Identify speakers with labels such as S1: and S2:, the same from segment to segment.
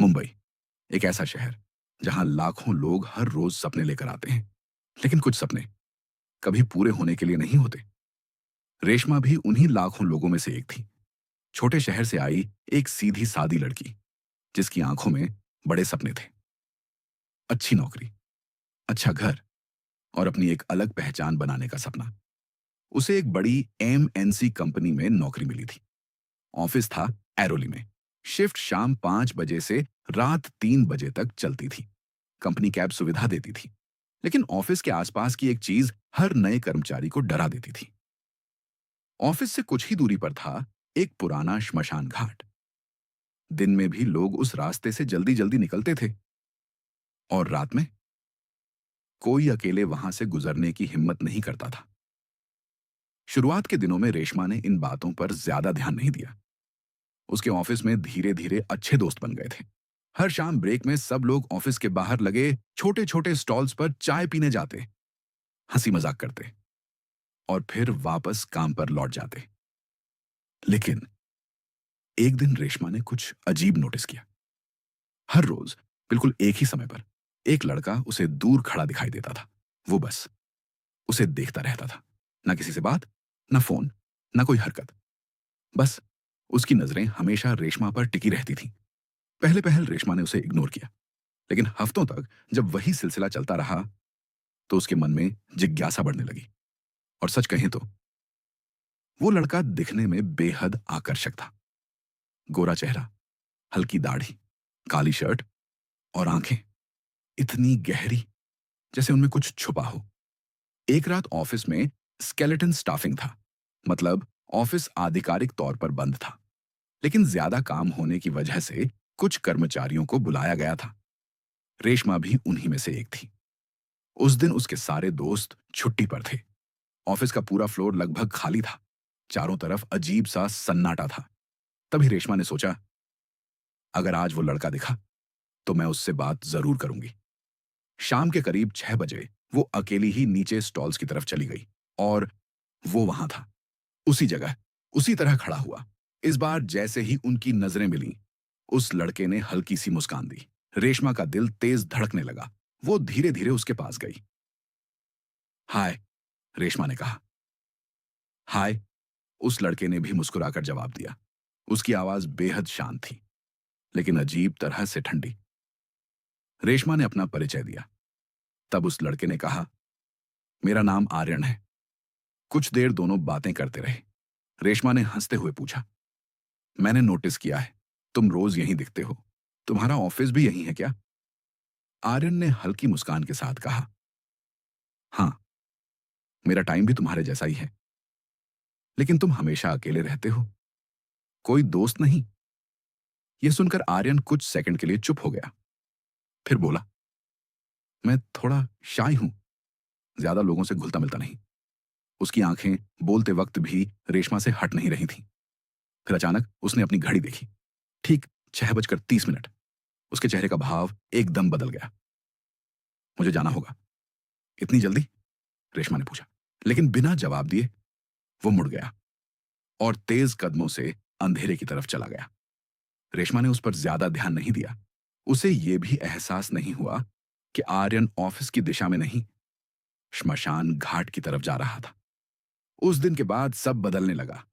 S1: मुंबई, एक ऐसा शहर जहां लाखों लोग हर रोज सपने लेकर आते हैं, लेकिन कुछ सपने कभी पूरे होने के लिए नहीं होते। रेशमा भी उन्हीं लाखों लोगों में से एक थी। छोटे शहर से आई एक सीधी सादी लड़की, जिसकी आंखों में बड़े सपने थे। अच्छी नौकरी, अच्छा घर और अपनी एक अलग पहचान बनाने का सपना। उसे एक बड़ी एमएनसी कंपनी में नौकरी मिली थी। ऑफिस था एरोली में। शिफ्ट शाम 5 बजे से रात 3 बजे तक चलती थी। कंपनी कैब सुविधा देती थी, लेकिन ऑफिस के आसपास की एक चीज हर नए कर्मचारी को डरा देती थी। ऑफिस से कुछ ही दूरी पर था एक पुराना श्मशान घाट। दिन में भी लोग उस रास्ते से जल्दी जल्दी निकलते थे, और रात में कोई अकेले वहां से गुजरने की हिम्मत नहीं करता था। शुरुआत के दिनों में रेशमा ने इन बातों पर ज्यादा ध्यान नहीं दिया। उसके ऑफिस में धीरे धीरे अच्छे दोस्त बन गए थे। हर शाम ब्रेक में सब लोग ऑफिस के बाहर लगे छोटे छोटे स्टॉल्स पर चाय पीने जाते, हंसी मजाक करते और फिर वापस काम पर लौट जाते। लेकिन एक दिन रेशमा ने कुछ अजीब नोटिस किया। हर रोज बिल्कुल एक ही समय पर एक लड़का उसे दूर खड़ा दिखाई देता था। वो बस उसे देखता रहता था, ना किसी से बात, ना फोन, ना कोई हरकत। बस उसकी नजरें हमेशा रेशमा पर टिकी रहती थीं। पहले पहल रेशमा ने उसे इग्नोर किया, लेकिन हफ्तों तक जब वही सिलसिला चलता रहा तो उसके मन में जिज्ञासा बढ़ने लगी। और सच कहें तो वो लड़का दिखने में बेहद आकर्षक था। गोरा चेहरा, हल्की दाढ़ी, काली शर्ट और आंखें इतनी गहरी जैसे उनमें कुछ छुपा हो। एक रात ऑफिस में स्केलेटन स्टाफिंग था, मतलब ऑफिस आधिकारिक तौर पर बंद था, लेकिन ज्यादा काम होने की वजह से कुछ कर्मचारियों को बुलाया गया था। रेशमा भी उन्हीं में से एक थी। उस दिन उसके सारे दोस्त छुट्टी पर थे। ऑफिस का पूरा फ्लोर लगभग खाली था। चारों तरफ अजीब सा सन्नाटा था। तभी रेशमा ने सोचा, अगर आज वो लड़का दिखा तो मैं उससे बात जरूर करूंगी। शाम के करीब 6 बजे वो अकेली ही नीचे स्टॉल्स की तरफ चली गई, और वो वहां था, उसी जगह, उसी तरह खड़ा हुआ। इस बार जैसे ही उनकी नजरें मिली, उस लड़के ने हल्की सी मुस्कान दी। रेशमा का दिल तेज धड़कने लगा। वो धीरे धीरे उसके पास गई। हाय, रेशमा ने कहा। हाय, उस लड़के ने भी मुस्कुराकर जवाब दिया। उसकी आवाज बेहद शांत थी, लेकिन अजीब तरह से ठंडी। रेशमा ने अपना परिचय दिया। तब उस लड़के ने कहा, मेरा नाम आर्यन है। कुछ देर दोनों बातें करते रहे। रेशमा ने हंसते हुए पूछा, मैंने नोटिस किया है, तुम रोज यहीं दिखते हो। तुम्हारा ऑफिस भी यहीं है क्या? आर्यन ने हल्की मुस्कान के साथ कहा, हाँ, मेरा टाइम भी तुम्हारे जैसा ही है। लेकिन तुम हमेशा अकेले रहते हो, कोई दोस्त नहीं। यह सुनकर आर्यन कुछ सेकंड के लिए चुप हो गया। फिर बोला, मैं थोड़ा शाय हूं, ज्यादा लोगों से घुलता मिलता नहीं। उसकी आंखें बोलते वक्त भी रेशमा से हट नहीं रही थीं। फिर अचानक उसने अपनी घड़ी देखी। ठीक 6:30। उसके चेहरे का भाव एकदम बदल गया। मुझे जाना होगा। इतनी जल्दी? रेशमा ने पूछा। लेकिन बिना जवाब दिए वो मुड़ गया और तेज कदमों से अंधेरे की तरफ चला गया। रेशमा ने उस पर ज्यादा ध्यान नहीं दिया। उसे यह भी एहसास नहीं हुआ कि आर्यन ऑफिस की दिशा में नहीं, श्मशान घाट की तरफ जा रहा था। उस दिन के बाद सब बदलने लगा।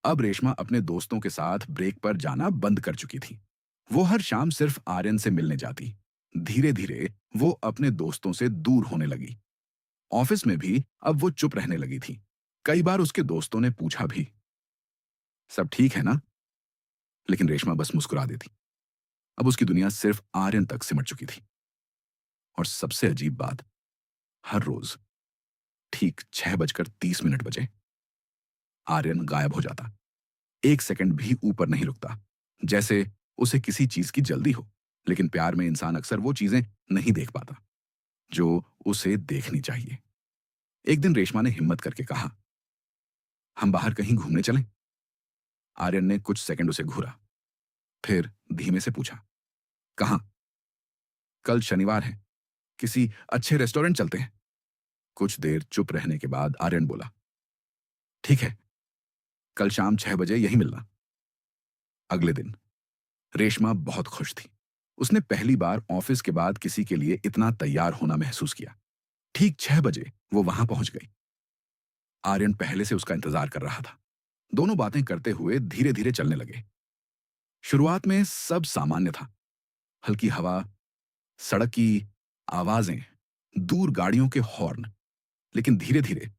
S1: अब रेशमा अपने दोस्तों के साथ ब्रेक पर जाना बंद कर चुकी थी। वो हर शाम सिर्फ आर्यन से मिलने जाती। धीरे धीरे वो अपने दोस्तों से दूर होने लगी। ऑफिस में भी अब वो चुप रहने लगी थी। कई बार उसके दोस्तों ने पूछा भी, सब ठीक है ना? लेकिन रेशमा बस मुस्कुरा देती। अब उसकी दुनिया सिर्फ आर्यन तक सिमट चुकी थी। और सबसे अजीब बात, हर रोज ठीक 6:30 बजे आर्यन गायब हो जाता। एक सेकंड भी ऊपर नहीं रुकता, जैसे उसे किसी चीज की जल्दी हो। लेकिन प्यार में इंसान अक्सर वो चीजें नहीं देख पाता जो उसे देखनी चाहिए। एक दिन रेशमा ने हिम्मत करके कहा, हम बाहर कहीं घूमने चलें? आर्यन ने कुछ सेकंड उसे घूरा, फिर धीमे से पूछा, कहाँ? कल शनिवार है, किसी अच्छे रेस्टोरेंट चलते हैं। कुछ देर चुप रहने के बाद आर्यन बोला, ठीक है, कल शाम 6 बजे यहीं मिलना। अगले दिन रेशमा बहुत खुश थी। उसने पहली बार ऑफिस के बाद किसी के लिए इतना तैयार होना महसूस किया। ठीक 6 बजे वो वहां पहुंच गई। आर्यन पहले से उसका इंतजार कर रहा था। दोनों बातें करते हुए धीरे धीरे चलने लगे। शुरुआत में सब सामान्य था। हल्की हवा, सड़क की आवाजें, दूर गाड़ियों के हॉर्न। लेकिन धीरे धीरे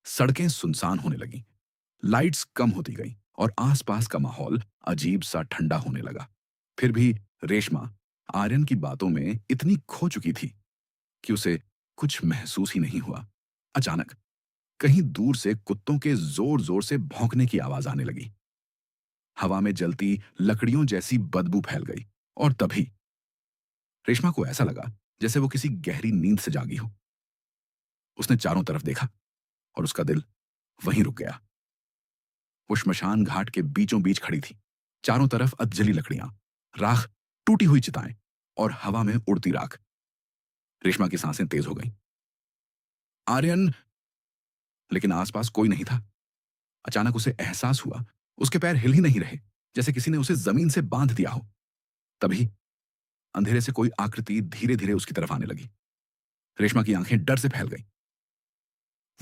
S1: सड़कें सुनसान होने लगीं, लाइट्स कम होती गईं और आसपास का माहौल अजीब सा ठंडा होने लगा। फिर भी रेशमा आर्यन की बातों में इतनी खो चुकी थी कि उसे कुछ महसूस ही नहीं हुआ। अचानक कहीं दूर से कुत्तों के जोर जोर से भौंकने की आवाज आने लगी। हवा में जलती लकड़ियों जैसी बदबू फैल गई और तभी रेशमा को ऐसा लगा जैसे वो किसी गहरी नींद से जागी हो। उसने चारों तरफ देखा और उसका दिल वहीं रुक गया। वो श्मशान घाट के बीचों बीच खड़ी थी। चारों तरफ अधजली लकड़ियां, राख, टूटी हुई चिताएं और हवा में उड़ती राख। रेशमा की सांसें तेज हो गईं। आर्यन, लेकिन आसपास कोई नहीं था। अचानक उसे एहसास हुआ उसके पैर हिल ही नहीं रहे, जैसे किसी ने उसे जमीन से बांध दिया हो। तभी अंधेरे से कोई आकृति धीरे धीरे उसकी तरफ आने लगी। रेशमा की आंखें डर से फैल गईं।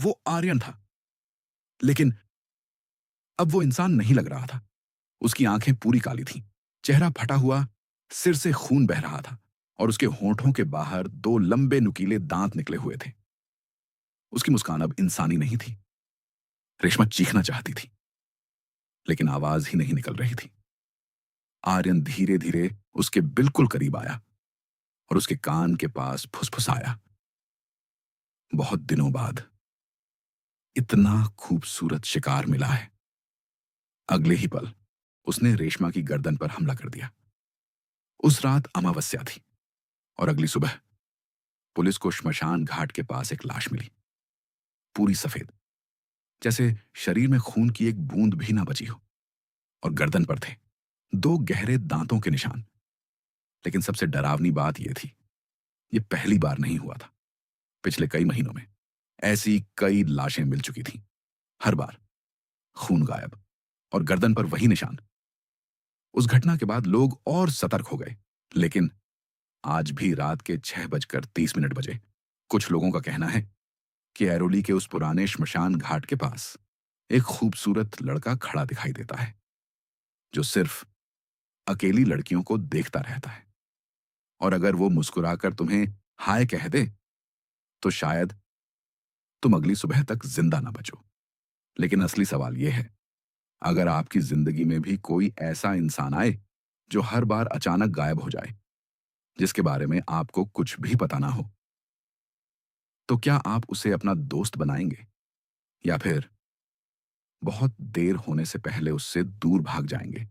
S1: वो आर्यन था, लेकिन अब वो इंसान नहीं लग रहा था। उसकी आंखें पूरी काली थीं, चेहरा फटा हुआ, सिर से खून बह रहा था और उसके होंठों के बाहर दो लंबे नुकीले दांत निकले हुए थे। उसकी मुस्कान अब इंसानी नहीं थी। रेशमा चीखना चाहती थी, लेकिन आवाज ही नहीं निकल रही थी। आर्यन धीरे धीरे उसके बिल्कुल करीब आया और उसके कान के पास फुसफुसाया। बहुत दिनों बाद इतना खूबसूरत शिकार मिला है। अगले ही पल उसने रेशमा की गर्दन पर हमला कर दिया। उस रात अमावस्या थी और अगली सुबह पुलिस को श्मशान घाट के पास एक लाश मिली, पूरी सफेद, जैसे शरीर में खून की एक बूंद भी ना बची हो। और गर्दन पर थे दो गहरे दांतों के निशान। लेकिन सबसे डरावनी बात यह थी, यह पहली बार नहीं हुआ था। पिछले कई महीनों में ऐसी कई लाशें मिल चुकी थीं। हर बार खून गायब और गर्दन पर वही निशान। उस घटना के बाद लोग और सतर्क हो गए। लेकिन आज भी रात के 6:30 बजे कुछ लोगों का कहना है कि ऐरोली के उस पुराने श्मशान घाट के पास एक खूबसूरत लड़का खड़ा दिखाई देता है, जो सिर्फ अकेली लड़कियों को देखता रहता है। और अगर वो मुस्कुराकर तुम्हें हाय कह दे, तो शायद तुम अगली सुबह तक जिंदा ना बचो। लेकिन असली सवाल यह है, अगर आपकी जिंदगी में भी कोई ऐसा इंसान आए जो हर बार अचानक गायब हो जाए, जिसके बारे में आपको कुछ भी पता ना हो, तो क्या आप उसे अपना दोस्त बनाएंगे या फिर बहुत देर होने से पहले उससे दूर भाग जाएंगे?